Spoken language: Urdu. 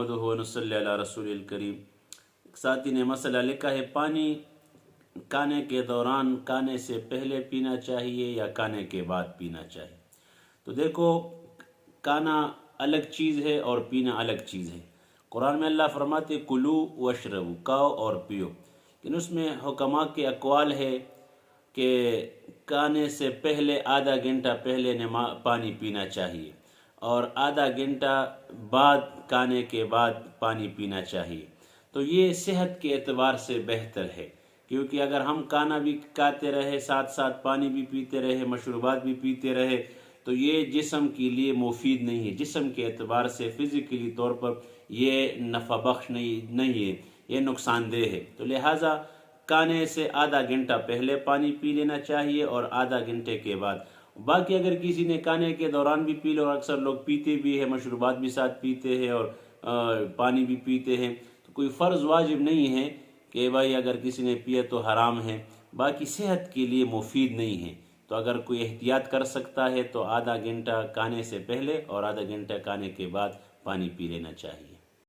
نحمدہ و نصلی علی رسول الکریم۔ ساتھی نے مسئلہ لکھا ہے، پانی کھانے کے دوران کھانے سے پہلے پینا چاہیے یا کھانے کے بعد پینا چاہیے؟ تو دیکھو، کھانا الگ چیز ہے اور پینا الگ چیز ہے۔ قرآن میں اللہ فرماتے کلو واشربو، کھاؤ اور پیو، لیکن اس میں حکماء کے اقوال ہے کہ کھانے سے پہلے آدھا گھنٹہ پہلے پانی پینا چاہیے اور آدھا گھنٹہ بعد کھانے کے بعد پانی پینا چاہیے۔ تو یہ صحت کے اعتبار سے بہتر ہے، کیونکہ اگر ہم کھانا بھی کھاتے رہے ساتھ ساتھ پانی بھی پیتے رہے، مشروبات بھی پیتے رہے، تو یہ جسم کے لیے مفید نہیں ہے۔ جسم کے اعتبار سے فزیکلی طور پر یہ نفع بخش نہیں ہے، یہ نقصان دہ ہے۔ تو لہٰذا کھانے سے آدھا گھنٹہ پہلے پانی پی لینا چاہیے اور آدھا گھنٹے کے بعد۔ باقی اگر کسی نے کھانے کے دوران بھی پی لو، اکثر لوگ پیتے بھی ہیں، مشروبات بھی ساتھ پیتے ہیں اور پانی بھی پیتے ہیں، تو کوئی فرض واجب نہیں ہے کہ بھائی اگر کسی نے پیا تو حرام ہے، باقی صحت کے لیے مفید نہیں ہے۔ تو اگر کوئی احتیاط کر سکتا ہے تو آدھا گھنٹہ کھانے سے پہلے اور آدھا گھنٹہ کھانے کے بعد پانی پی لینا چاہیے۔